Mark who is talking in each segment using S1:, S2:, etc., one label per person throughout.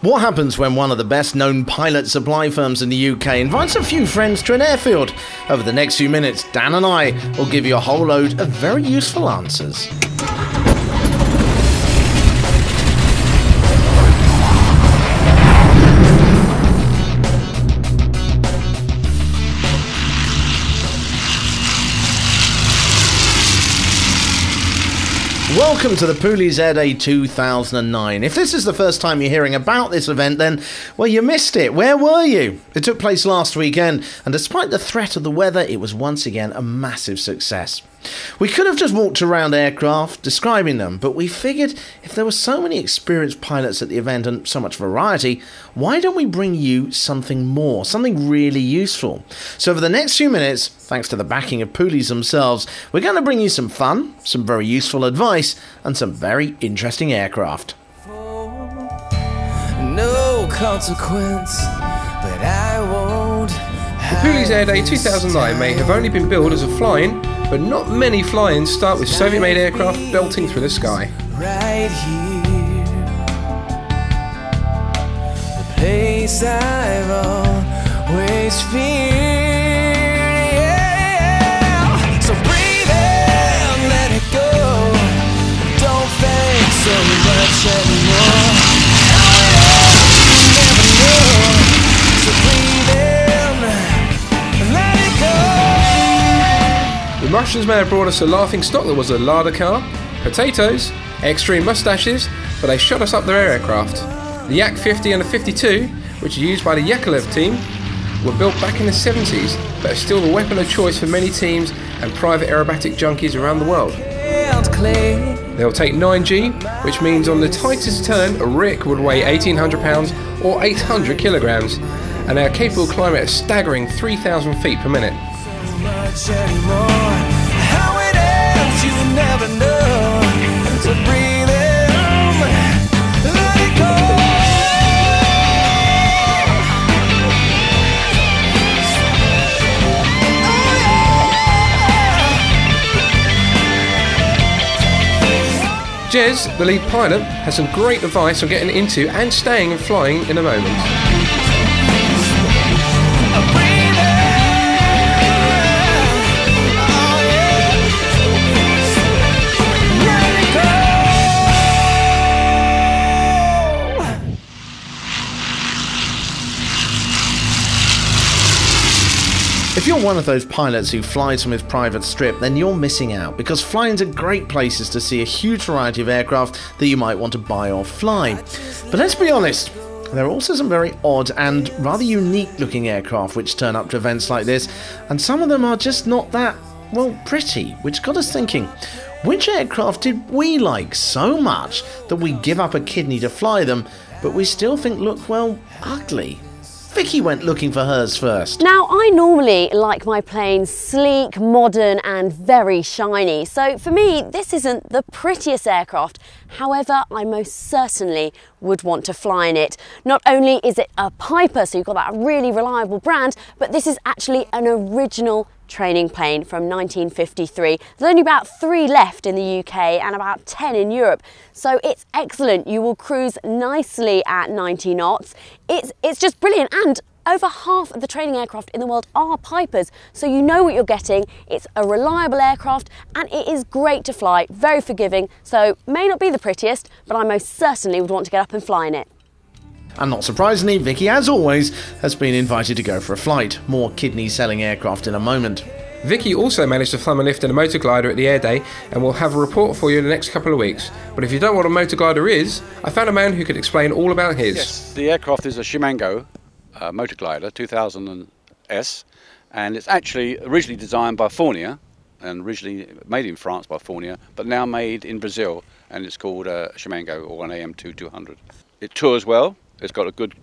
S1: What happens when one of the best known pilot supply firms in the UK invites a few friends to an airfield? Over the next few minutes, Dan and I will give you a whole load of very useful answers. Welcome to the Pooley's Air Day 2009. If this is the first time you're hearing about this event, then, well, you missed it. Where were you? It took place last weekend, and despite the threat of the weather, it was once again a massive success. We could have just walked around aircraft, describing them, but we figured if there were so many experienced pilots at the event and so much variety, why don't we bring you something more, something really useful? So over the next few minutes, thanks to the backing of Pooley's themselves, we're going to bring you some fun, some very useful advice, and some very interesting aircraft.
S2: No consequence, but I won't.
S3: The Pooley's Air Day 2009 may have only been billed as a fly-in, but not many fly-ins start with Soviet-made aircraft belting through the sky.
S2: Right here, the place I've always feared. Yeah. So breathe in, let it go. Don't think so much anymore. You never know. So breathe in, let it go.
S3: The Russians may have brought us a laughing stock that was a larder car, potatoes, extreme mustaches, but they shot us up their aircraft. The Yak 50 and the 52, which are used by the Yakovlevs team, were built back in the 70s, but are still the weapon of choice for many teams and private aerobatic junkies around the world. They'll take 9G, which means on the tightest turn, a Rick would weigh 1,800 pounds or 800 kilograms, and they are capable of climbing at a staggering 3,000 feet per minute.
S2: How it ends, you never know. So breathe in, let it go.
S3: Jez, the lead pilot, has some great advice on getting into and staying and flying in a moment.
S1: If you're one of those pilots who flies from his private strip, then you're missing out, because flying's are great places to see a huge variety of aircraft that you might want to buy or fly. But let's be honest, there are also some very odd and rather unique looking aircraft which turn up to events like this, and some of them are just not that, well, pretty, which got us thinking, which aircraft did we like so much that we give up a kidney to fly them, but we still think look, well, ugly? Vicki went looking for hers first.
S4: Now, I normally like my plane sleek, modern and very shiny. So for me, this isn't the prettiest aircraft. However, I most certainly would want to fly in it. Not only is it a Piper, so you've got that really reliable brand, but this is actually an original training plane from 1953. There's only about 3 left in the UK and about 10 in Europe. So it's excellent. You will cruise nicely at 90 knots. It's just brilliant, and over half of the training aircraft in the world are Pipers, so you know what you're getting. It's a reliable aircraft and it is great to fly, very forgiving, so may not be the prettiest, but I most certainly would want to get up and fly in it.
S1: And not surprisingly, Vicki, as always, has been invited to go for a flight. More kidney-selling aircraft in a moment.
S3: Vicki also managed to thumb a lift in a motor glider at the Air Day, and we'll have a report for you in the next couple of weeks. But if you don't know what a motor glider is, I found a man who could explain all about his.
S5: Yes, the aircraft is a Shimango motor glider, 2000S, and it's actually originally designed by Fournier, and originally made in France by Fournier, but now made in Brazil, and it's called a Shimango, or an AM2-200. It tours well. It's got a good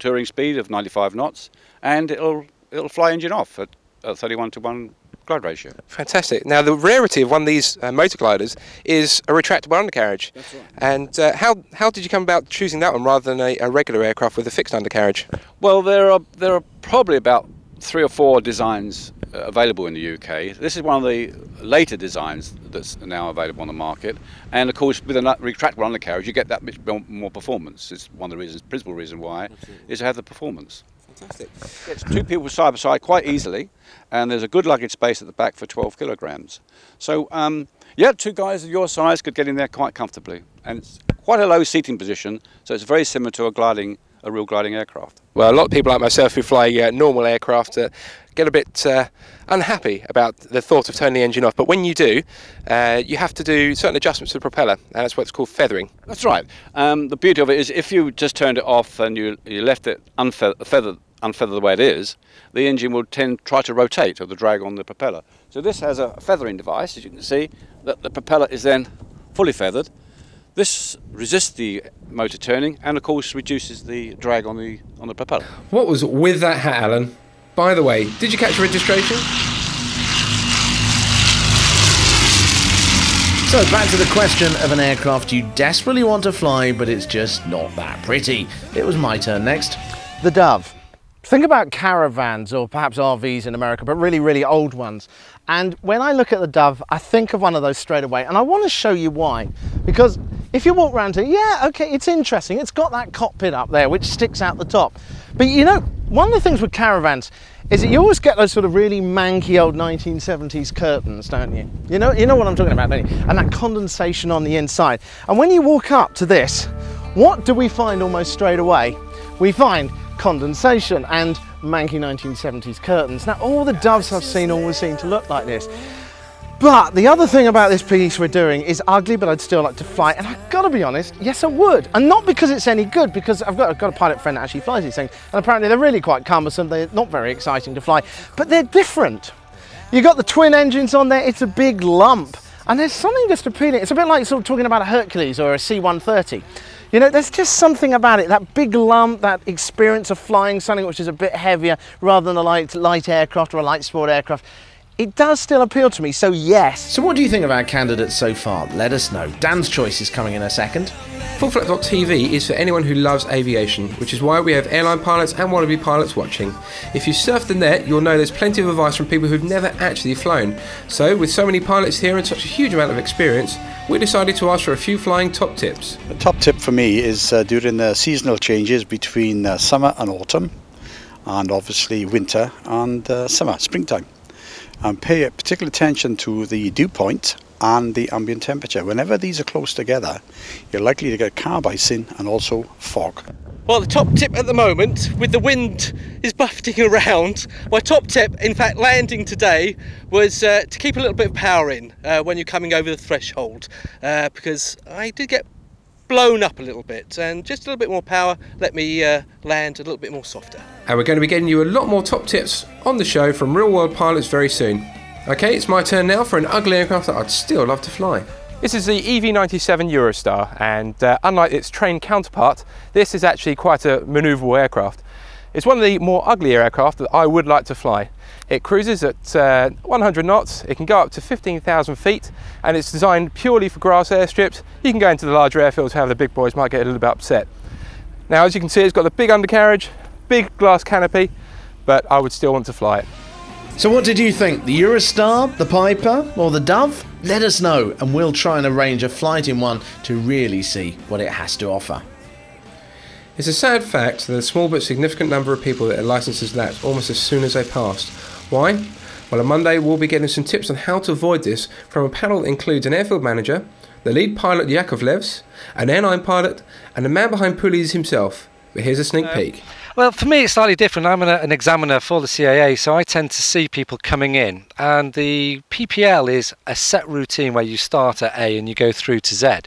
S5: touring speed of 95 knots, and it'll fly engine off at 31:1 glide ratio.
S3: Fantastic. Now, the rarity of one of these motor gliders is a retractable undercarriage.
S5: That's right.
S3: And how did you come about choosing that one rather than a regular aircraft with a fixed undercarriage?
S5: Well, there are probably about 3 or 4 designs available in the UK. This is one of the later designs that's now available on the market, and of course with a retractable undercarriage you get that much more performance. It's one of the reasons, principal reason why. Absolutely. Is to have the performance.
S3: Fantastic.
S5: It's 2 people side by side quite easily, and there's a good luggage space at the back for 12 kilograms. So yeah, 2 guys of your size could get in there quite comfortably, and it's quite a low seating position, so it's very similar to a real gliding aircraft.
S3: Well, a lot of people like myself who fly normal aircraft get a bit unhappy about the thought of turning the engine off, but when you do, you have to do certain adjustments to the propeller, and that's what's called feathering.
S5: That's right. The beauty of it is if you just turned it off and you left it unfeathered the way it is, the engine will try to rotate, or the drag on the propeller. So this has a feathering device, as you can see, that the propeller is then fully feathered. This resists the motor turning and of course reduces the drag on the propeller.
S3: What was with that hat, Alan? By the way, did you catch registration?
S1: So back to the question of an aircraft you desperately want to fly, but it's just not that pretty. It was my turn next.
S6: The Dove. Think about caravans or perhaps RVs in America, but really, really old ones. And when I look at the Dove, I think of one of those straight away. And I want to show you why. Because if you walk around here, yeah, okay, it's interesting. It's got that cockpit up there, which sticks out the top. But you know, one of the things with caravans is that you always get those sort of really manky old 1970s curtains, don't you? You know what I'm talking about, don't you? And that condensation on the inside. And when you walk up to this, what do we find almost straight away? We find condensation and manky 1970s curtains. Now, all the Doves I've seen always seem to look like this. But the other thing about this piece we're doing is ugly, but I'd still like to fly. And I've got to be honest, yes, I would. And not because it's any good, because I've got a pilot friend that actually flies these things. And apparently they're really quite cumbersome. They're not very exciting to fly, but they're different. You've got the twin engines on there. It's a big lump. And there's something just appealing. It's a bit like sort of talking about a Hercules or a C-130. You know, there's just something about it, that big lump, that experience of flying something which is a bit heavier rather than a light aircraft or a light sport aircraft. It does still appeal to me, so yes.
S1: So what do you think of our candidates so far? Let us know. Dan's choice is coming in a second.
S3: FullFlap.tv is for anyone who loves aviation, which is why we have airline pilots and wannabe pilots watching. If you surf the net, you'll know there's plenty of advice from people who've never actually flown. So, with so many pilots here and such a huge amount of experience, we decided to ask for a few flying top tips.
S7: The top tip for me is during the seasonal changes between summer and autumn, and obviously winter and springtime. And pay particular attention to the dew point and the ambient temperature. Whenever these are close together, you're likely to get carb icing and also fog.
S8: Well, the top tip at the moment, with the wind is buffeting around, my top tip, in fact landing today, was to keep a little bit of power in when you're coming over the threshold, because I did get blown up a little bit, and just a little bit more power let me land a little bit more softer.
S3: And we're going to be getting you a lot more top tips on the show from real world pilots very soon. Okay, it's my turn now for an ugly aircraft that I'd still love to fly. This is the EV-97 Eurostar, and unlike its train counterpart, this is actually quite a manoeuvrable aircraft. It's one of the more uglier aircraft that I would like to fly. It cruises at 100 knots, it can go up to 15,000 feet, and it's designed purely for grass airstrips. You can go into the larger airfields, however the big boys might get a little bit upset. Now, as you can see, it's got the big undercarriage, big glass canopy, but I would still want to fly it.
S1: So what did you think? The Eurostar, the Piper, or the Dove? Let us know, and we'll try and arrange a flight in one to really see what it has to offer.
S3: It's a sad fact that a small but significant number of people that their licences lapsed almost as soon as they passed. Why? Well, on Monday we'll be getting some tips on how to avoid this from a panel that includes an airfield manager, the lead pilot Yakovlevs, an airline pilot, and the man behind Pooley himself. But here's a sneak peek.
S9: Well, for me it's slightly different. I'm an examiner for the CAA, so I tend to see people coming in, and the PPL is a set routine where you start at A and you go through to Z.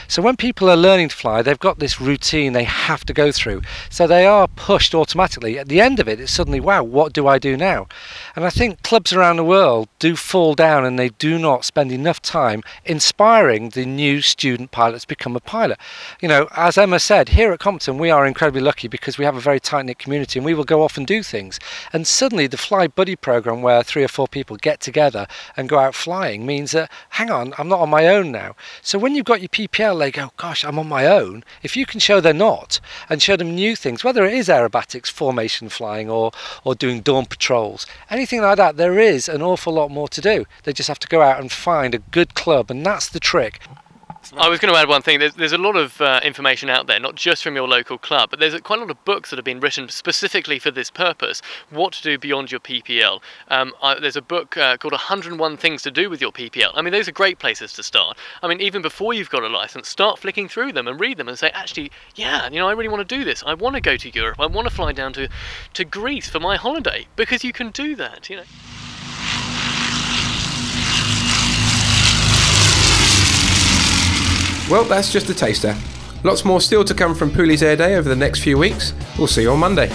S9: So when people are learning to fly, they've got this routine they have to go through, so they are pushed automatically. At the end of it, it's suddenly, wow, what do I do now? And I think clubs around the world do fall down, and they do not spend enough time inspiring the new student pilots to become a pilot. You know, as Emma said, here at Compton we are incredibly lucky because we have a very tight tight-knit community, and we will go off and do things. And suddenly the Fly Buddy program, where 3 or 4 people get together and go out flying, means that, hang on, I'm not on my own now. So when you've got your PPL, they go, gosh, I'm on my own. If you can show they're not, and show them new things, whether it is aerobatics, formation flying, or doing dawn patrols, anything like that, there is an awful lot more to do. They just have to go out and find a good club, and that's the trick.
S10: I was going to add one thing. There's a lot of information out there, not just from your local club, but there's quite a lot of books that have been written specifically for this purpose, what to do beyond your PPL. There's a book called 101 Things to Do with Your PPL. I mean, those are great places to start. I mean, even before you've got a license, start flicking through them and read them and say, actually, yeah, you know, I really want to do this. I want to go to Europe. I want to fly down to Greece for my holiday, because you can do that, you know.
S3: Well, that's just a taster. Lots more still to come from Pooley's Air Day over the next few weeks. We'll see you on Monday.